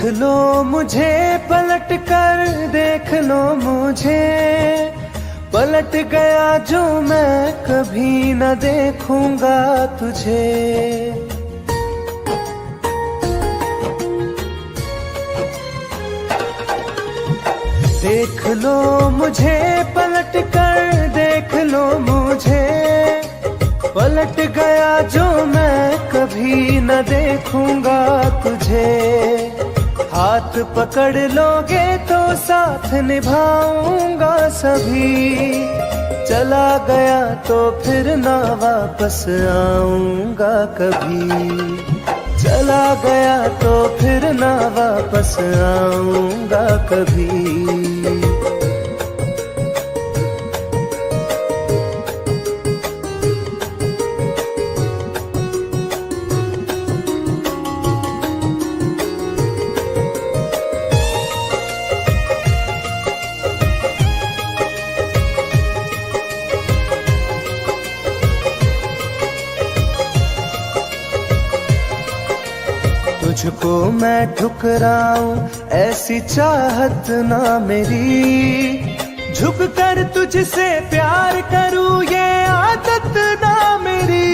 लो मुझे पलट कर, देख लो मुझे, पलट गया जो मैं कभी न देखूंगा तुझे। देख लो मुझे पलट कर, देख लो मुझे, पलट गया जो मैं कभी न देखूंगा तुझे। हाथ पकड़ लोगे तो साथ निभाऊंगा सभी, चला गया तो फिर ना वापस आऊंगा कभी, चला गया तो फिर ना वापस आऊंगा कभी। तुझको मैं ठुकराऊं ऐसी चाहत ना मेरी, झुक कर तुझसे प्यार करूं ये आदत ना मेरी।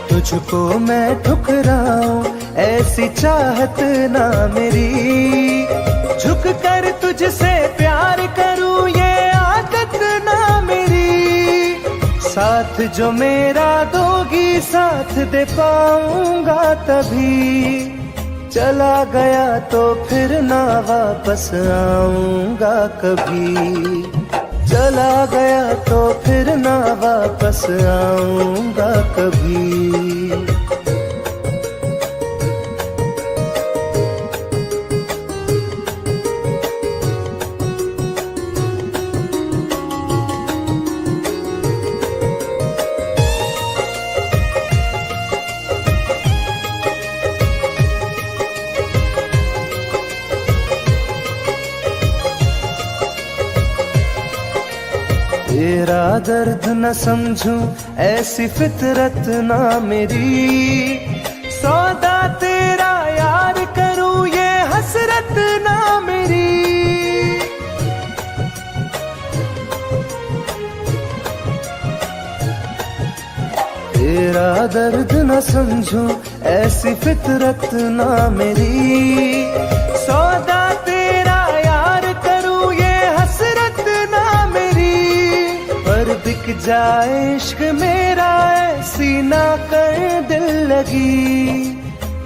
तुझको मैं ठुकराऊं ऐसी चाहत ना मेरी, झुक कर तुझसे प्यार करूं ये आदत ना मेरी। साथ जो मेरा दोगी साथ दे पाऊंगा तभी, चला गया तो फिर ना वापस आऊंगा कभी, चला गया तो फिर ना वापस आऊंगा कभी। तेरा दर्द न समझूं ऐसी फितरत ना मेरी, सौदा तेरा यार करूं ये हसरत ना मेरी। तेरा दर्द न समझूं ऐसी फितरत ना मेरी, सौदा तेरा यार करूं ये हसरत ना मेरी। पर बिक जाए इश्क मेरा ऐसी ना कर दिल लगी,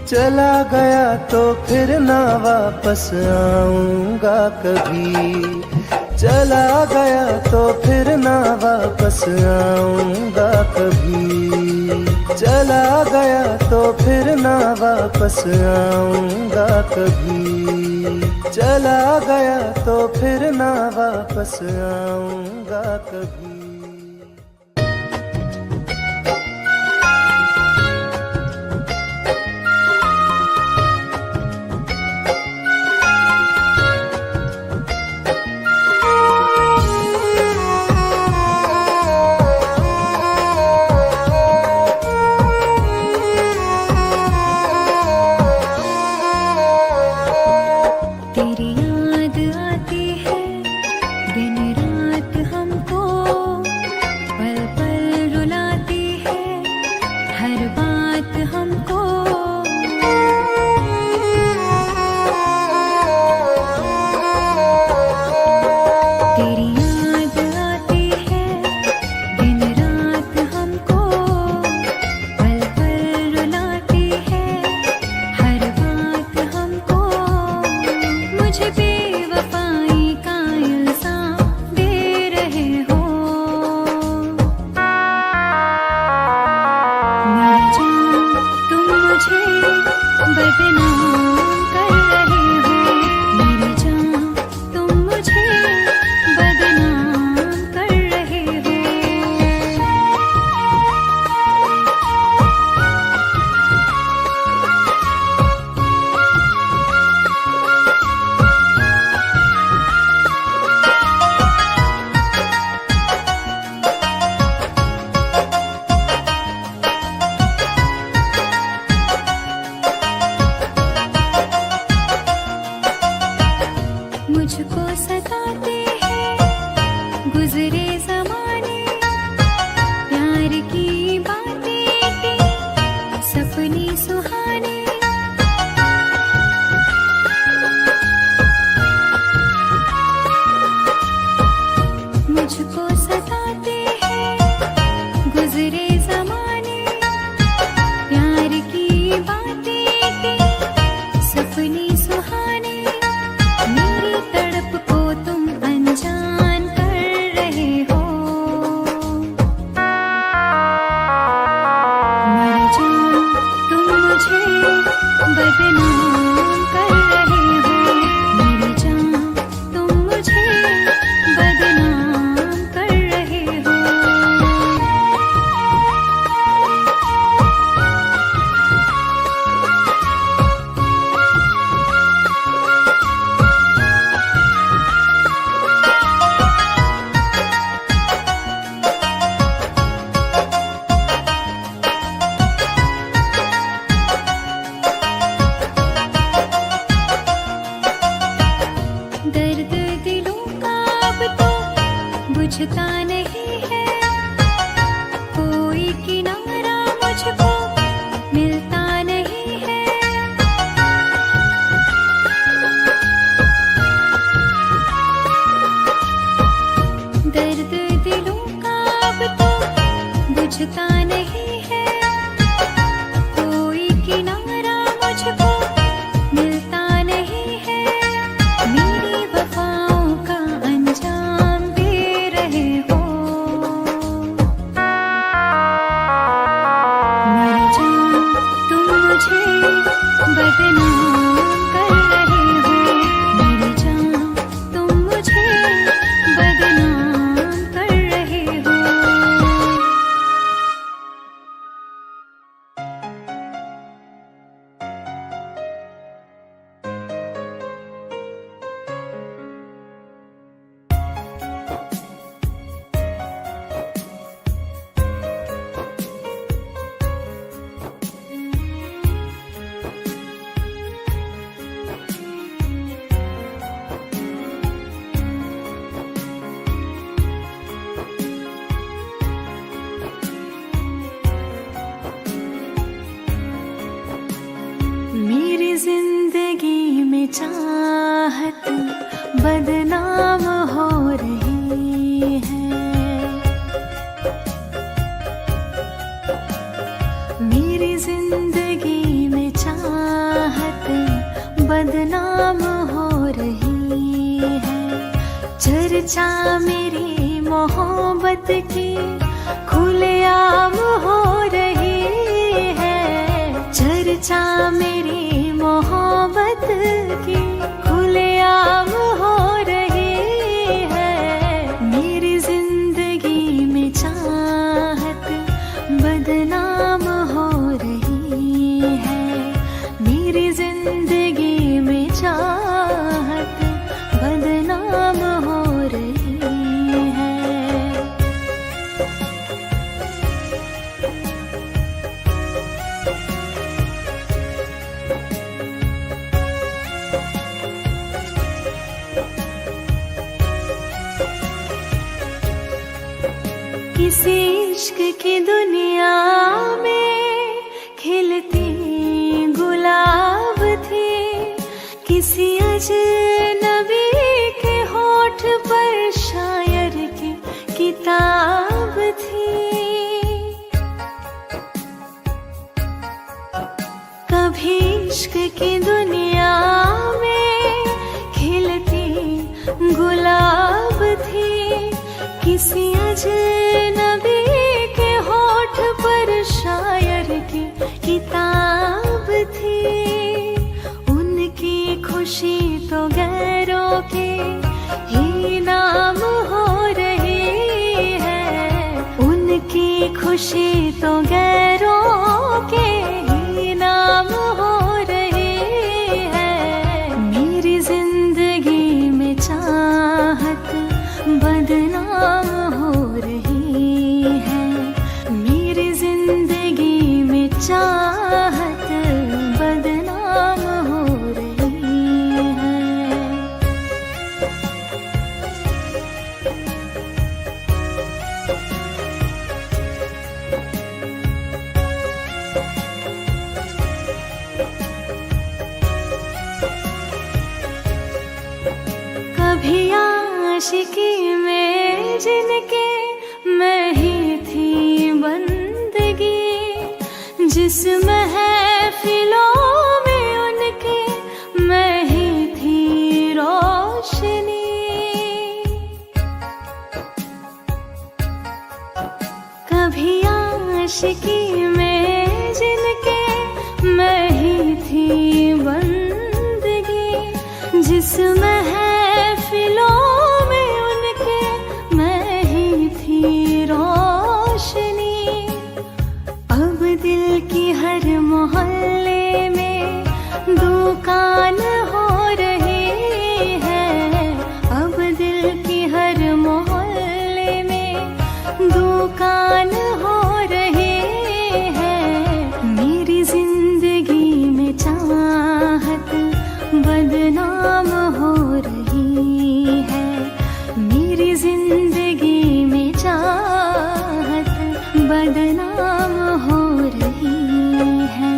चला गया तो फिर ना वापस आऊंगा कभी, चला गया तो फिर ना वापस आऊंगा कभी, चला गया तो फिर ना वापस आऊंगा कभी, चला गया तो फिर ना वापस आऊंगा कभी। जिंदगी में चाहत बदनाम हो रही है। मेरी जिंदगी में चाहत बदनाम हो रही है। चर्चा मेरी मोहब्बत की खुलेआम हो रही है। चर्चा मेरी मोहब्बत की खुलेआम हो रही है। मेरी जिंदगी में चाहत बदनाम हो रही है। मेरी जिंदगी में चाहत बदनाम हो रही है। किसी इश्क की दुनिया में खिलती गुलाब थी। किसी अजनबी के होठ पर शायर की किताब थी। कभी इश्क की दुनिया में खिलती गुलाब थी। किसी अजनबी के होठ पर शायर की किताब थी। उनकी खुशी तो गैरों के ही नाम हो रही है। उनकी खुशी तो गैरों के ही नाम हो रही है। मेरी जिंदगी में चाहत बदनाम हो रही है। मेरी जिंदगी में चाहत बदनाम हो रही है। कभी आशिकी में जिनके मैं ही थी बंदगी। जिस महफिलों में उनके मैं ही थी रोशनी। कभी आशिकी में जिनके मैं ही थी बंदगी। जिस महफिलों में उनके मैं ही थी रोशनी। अब दिल की हर मोहल्ले में दुकान हो रही है। अब दिल की हर मोहल्ले में दुकान हो रही है। मेरी जिंदगी में चाहत बदनाम हो रही है। मेरी जिंदगी में चाहत बदनाम हो रही है।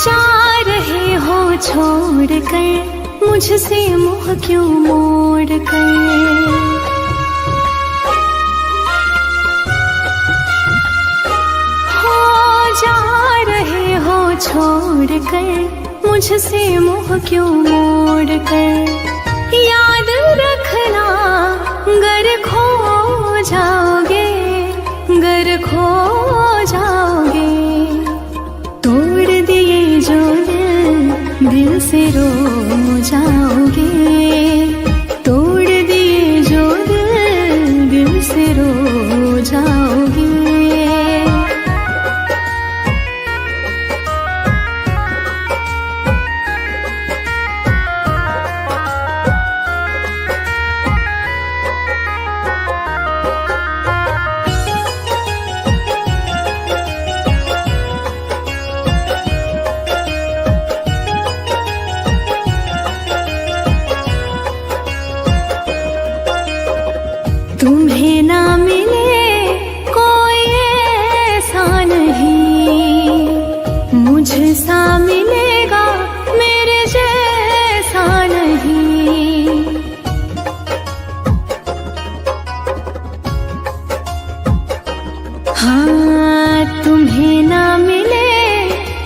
जा रहे हो छोड़ कर मुझसे मुँह क्यों मोड़ कर। हो जा रहे हो छोड़ कर मुझसे मुँह क्यों मोड़ कर। याद रखना गर खो जाओगे, गर खो जाओगे। तोड़ दिए जो दिल से रो जाओगे। तोड़ दिए जो दिल से रो जाओगे। जहाँ तुम्हें ना मिले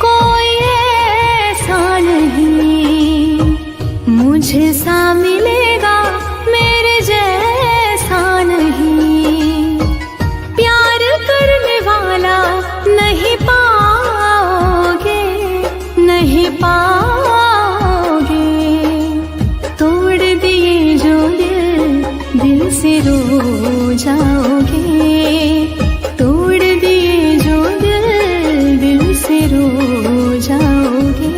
कोई ऐसा नहीं, मुझे सा मिलेगा मेरे जैसा नहीं। प्यार करने वाला नहीं पाओगे, नहीं पाओगे। तोड़ दिए जो दिल, दिल से रो जाओगे। तोड़ दिए जो दिल, दिल से रो जाओगे।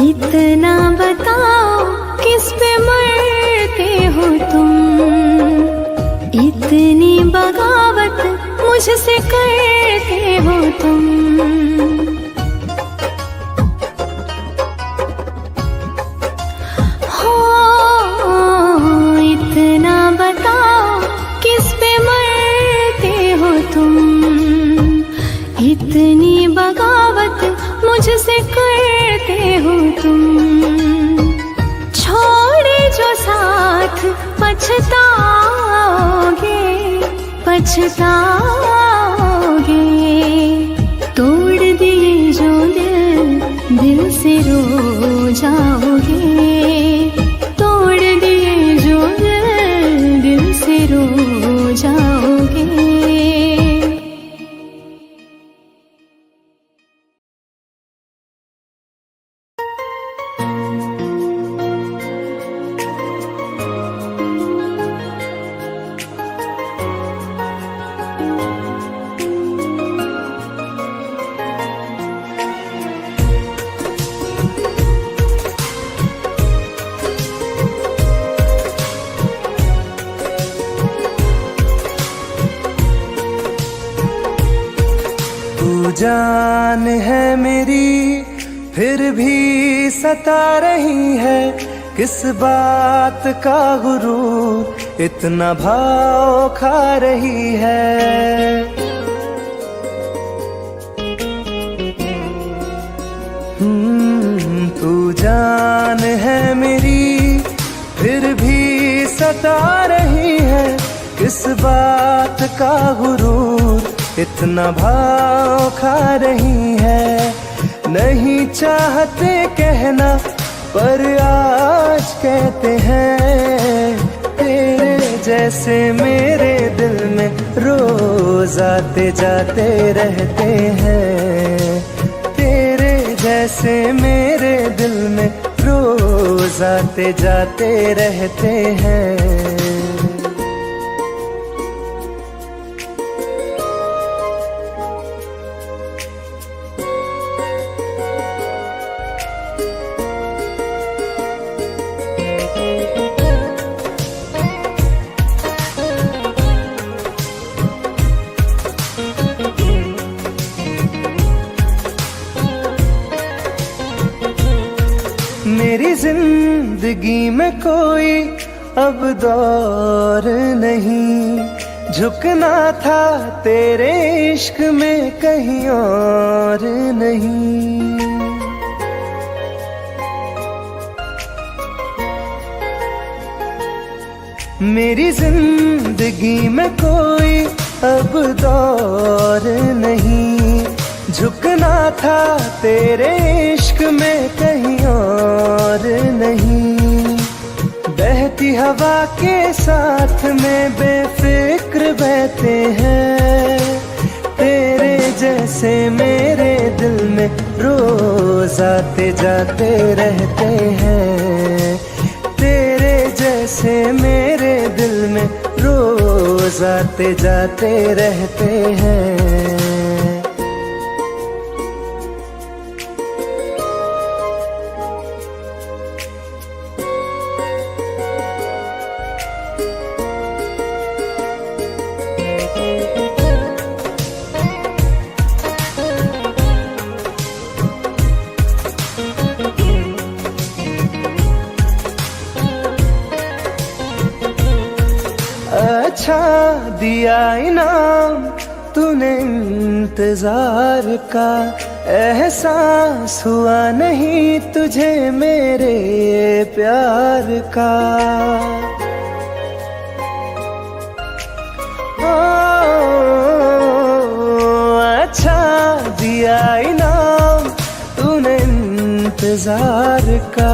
इतना बताओ किस पे मरते हो तुम, इतनी बगावत मुझसे करते हो तुम। हो इतना बताओ किस पे मरते हो तुम, इतनी बगावत मुझसे करते हो तुम। छोड़े जो साथ पछताओगे, पछताओगे। तोड़ दिए जो दिल, दिल से रो जाओगे। तोड़ दिए जो दिल, दिल से रो जाओगे। जान है मेरी फिर भी सता रही है, किस बात का गुरूर इतना भाव खा रही है। तू जान है मेरी फिर भी सता रही है, किस बात का गुरूर इतना भाव खा रही है। नहीं चाहते कहना पर आज कहते हैं, तेरे जैसे मेरे दिल में रोज आते जाते रहते हैं। तेरे जैसे मेरे दिल में रोज आते जाते रहते हैं। मेरी जिंदगी में कोई अब दौर नहीं, झुकना था तेरे इश्क में कहीं और नहीं। मेरी जिंदगी में कोई अब दौर नहीं, झुकना था तेरे इश्क में कहीं और नहीं। बहती हवा के साथ में बेफिक्र बहते हैं, तेरे जैसे मेरे दिल में रोज आते जाते रहते हैं। तेरे जैसे मेरे दिल में रोज आते जाते रहते हैं। अच्छा दिया इनाम तूने इंतजार का, एहसास हुआ नहीं तुझे मेरे प्यार का। ओ, अच्छा दिया इनाम तूने इंतजार का,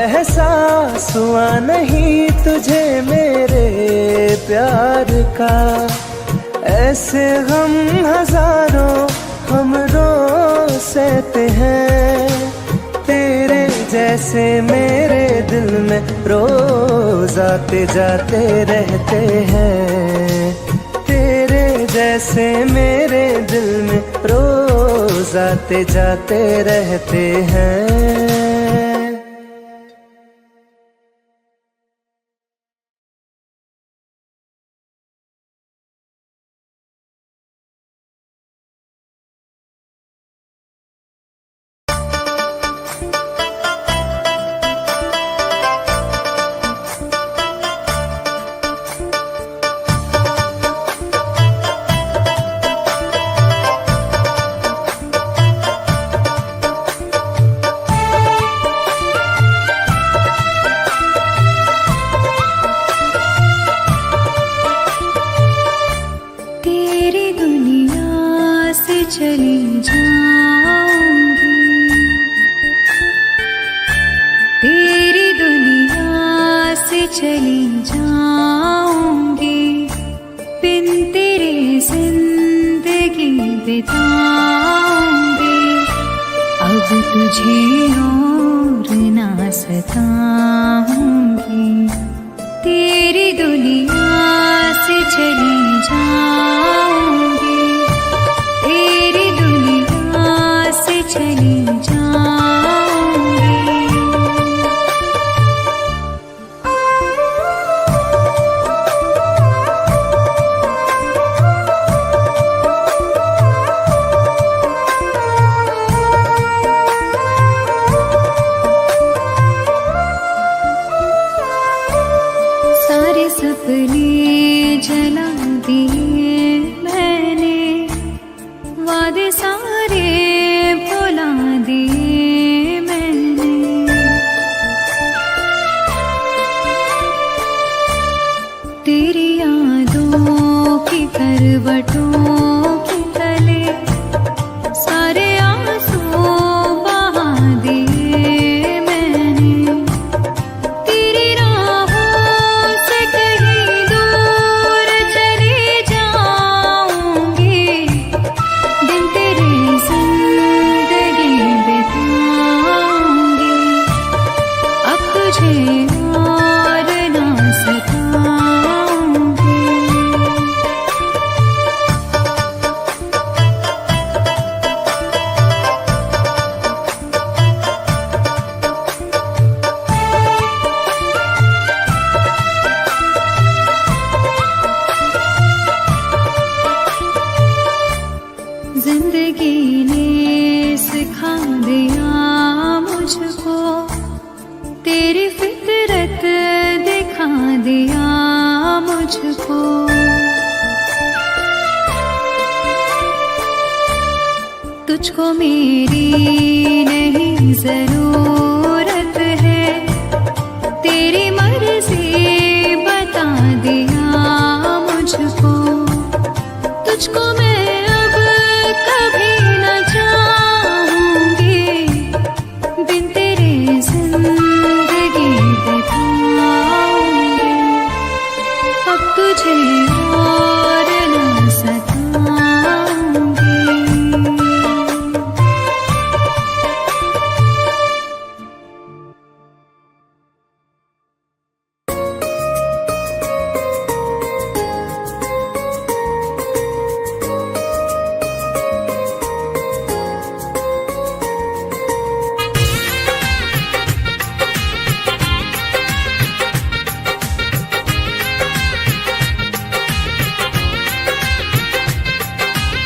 एहसास हुआ नहीं तुझे मेरे प्यार का। ऐसे गम हजारों हम रोज सहते हैं, तेरे जैसे मेरे दिल में रोज आते जाते रहते हैं, तेरे जैसे मेरे दिल में रोज आते जाते रहते हैं। चली जाऊंगी, तेरी दुनिया से चली जाऊंगी, बिन तेरे जिंदगी बिताऊंगी। अब तुझे और ना सताऊंगी, तेरी दुनिया से चली जाऊंगी, तेरी दुनिया से चली जाऊंगी। सारे सपने जला दिए मैंने, वादे सारे भुला दिए मैंने। तेरी यादों की करवटों के तले सारे आंसू बहा दिए मैंने। तेरी राहों से कहीं दूर चली जाऊंगी, दिन तेरे जिंदगी बिताऊंगी। अब तुझे और ना सताऊंगी। जिंदगी ने सिखा दिया मुझको, तेरी फितरत दिखा दिया मुझको। तुझको मेरी नहीं जरूरत है, तेरी मर्जी बता दिया मुझको। तुझको मैं अब कभी न चाहूंगी, बिन तेरे जिंदगी बिताऊंगी। अब तुझे और न सताऊंगी।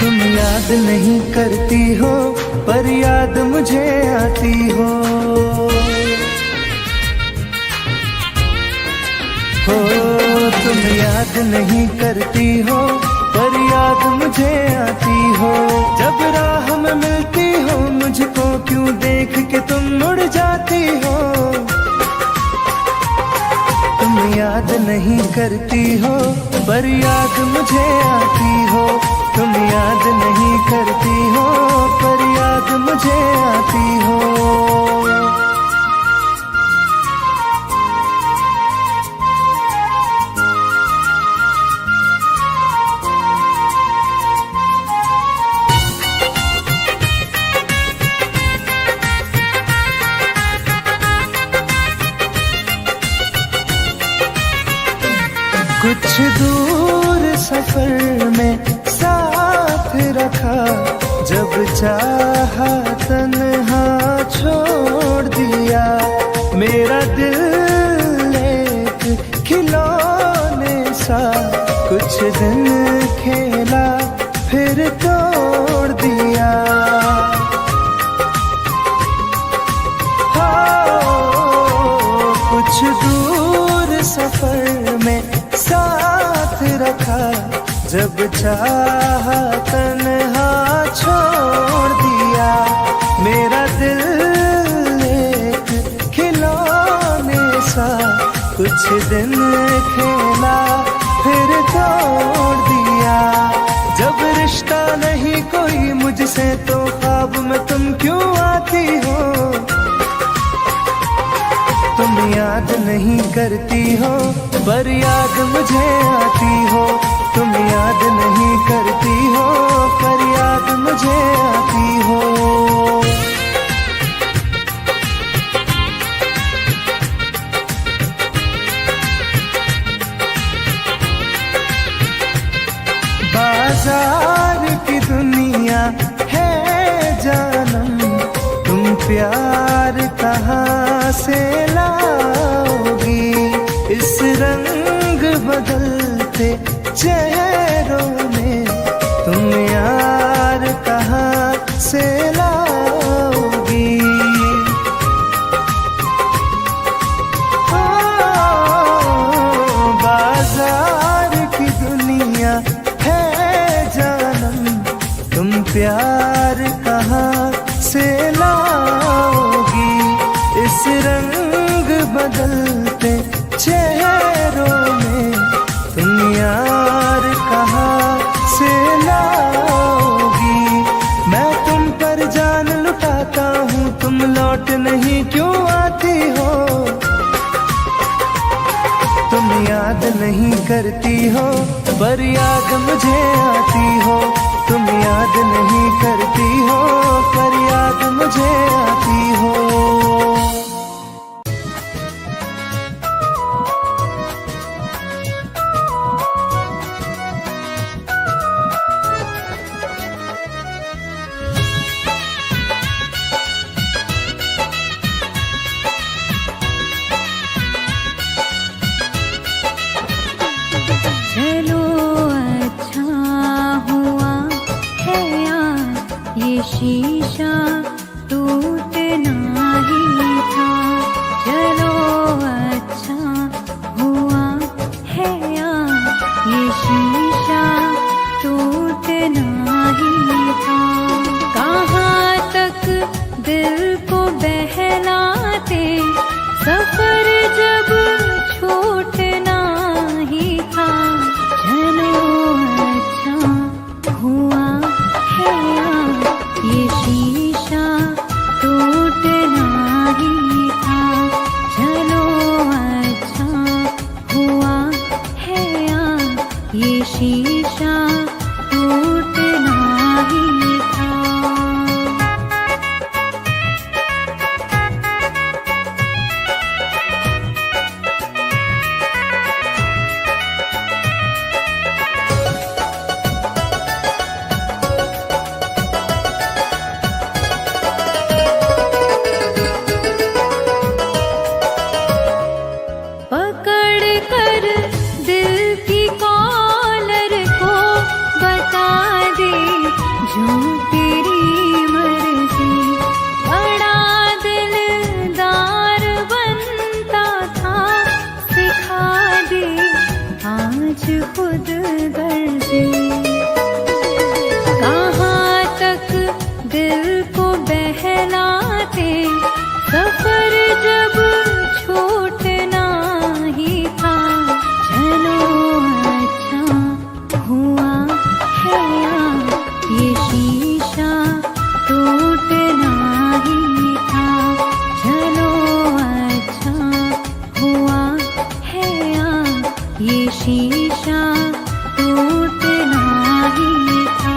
तुम याद नहीं करती हो पर याद मुझे आती हो, तुम याद नहीं करती हो पर याद मुझे आती हो। जब राह में मिलती हो मुझको क्यों देख के तुम मुड़ जाती हो। तुम याद नहीं करती हो पर याद मुझे आती हो। तुम याद नहीं करती हो पर याद मुझे आती हो। कुछ दूर सफर में साथ रखा, जब चाहा तन्हा छोड़ दिया। मेरा दिल एक खिलौने सा कुछ दिन खेला फिर तोड़ दिया। कुछ दूर सफर में साथ रखा, जब चाहा तन्हा छोड़ दिया। मेरा दिल एक खिलौने सा कुछ दिन खेला फिर तोड़ दिया। जब रिश्ता नहीं कोई मुझसे तो ख्वाब में तुम क्यों आती हो। तुम याद नहीं करती हो पर याद मुझे आती हो। तुम याद नहीं करती हो पर याद मुझे आती हो। बाजार की दुनिया है जानम, तुम प्यार कहाँ से लाओगी। इस रंग बदलते चेहरों में तुम यार कहाँ से लाओगी। बाजार की दुनिया है जानम, तुम प्यार कहाँ से लाओगी। इस रंग बदलते चेहरों में तुम यार कहाँ से लाओगी। मैं तुम पर जान लुटाता हूँ, तुम लौट नहीं क्यों आती हो। तुम याद नहीं करती हो पर याद मुझे आती हो। तुम याद नहीं करती हो पर याद मुझे आती हो। चलो अच्छा हुआ है यार ये शीशा टूट ना बहलाते, सफर जब छूटना ही था, चलो अच्छा हुआ है यार, ये शीशा टूटना ही था, चलो अच्छा हुआ है यार, ये शीशा टूटना ही था।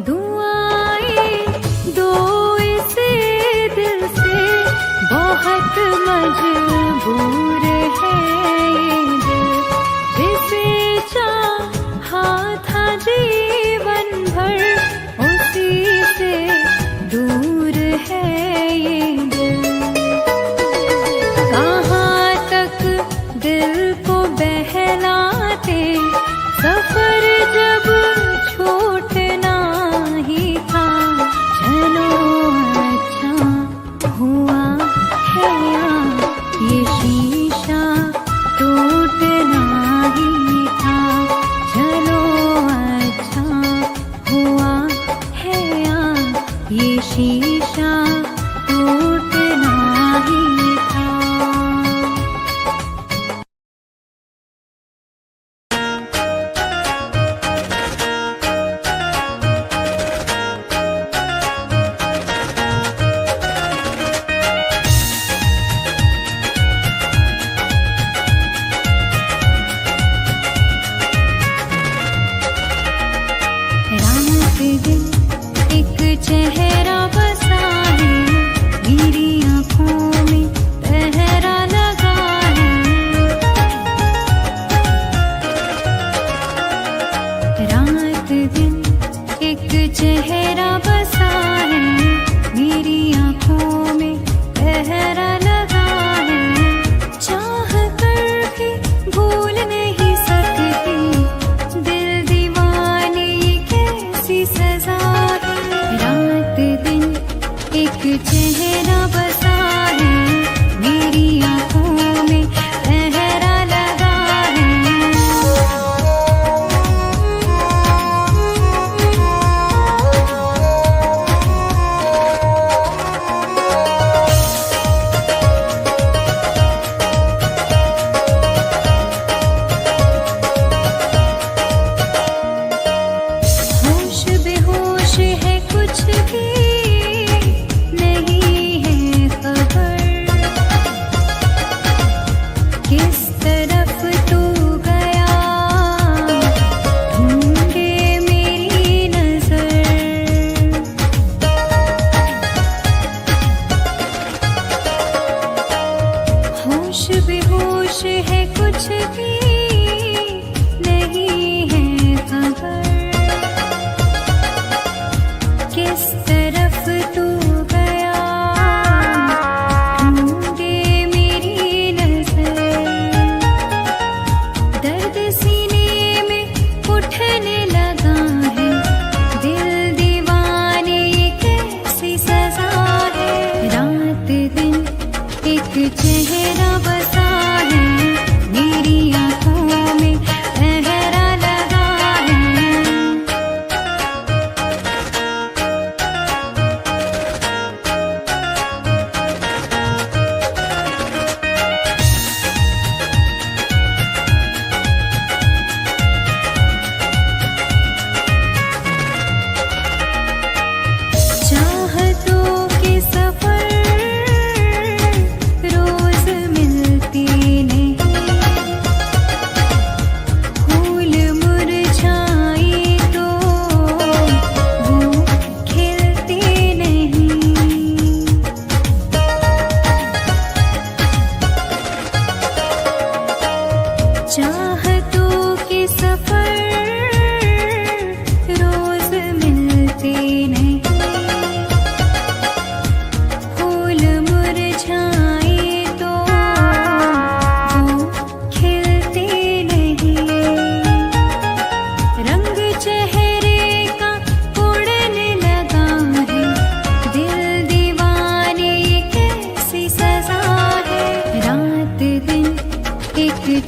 दुआएं दो इस दिल से, बहुत मजबूर है ये दिल, जिसे चाहा था जीवन भर, उसी से दूर है ये दिल। कहाँ तक दिल को बहलाते, सफर जब छूटना ही था, चलो अच्छा हुआ है यार, ये शीशा टूटना ही था, चलो अच्छा हुआ है यार, ये शीशा टूटना ही था। रात दिन एक चेहरा बसा है, मेरी आँखों में पहरा लगा है। रात दिन एक चेहरा बसा है, मेरी आँखों में पहरा लगा है। चाह कर भी भूल नहीं सकती, दिल दीवाने कैसी सजा है। रात दिन एक चेहरा बसा है, मेरी आँखों में पहरा लगा है। होश बेहोश है, कुछ भी नहीं है खबर, किस तरफ तू गया ढूंढे मेरी नजर। होश बेहोश है, कुछ भी नहीं है खबर, किस तरफ तू गया ढूंढे मेरी नजर। दर्द सीने में उठने लगा है, दिल दीवाने कैसी सजा है। रात दिन एक चेहरा बसा है, मेरी आँखों में पहरा लगा है।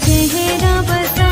चेहरा बसा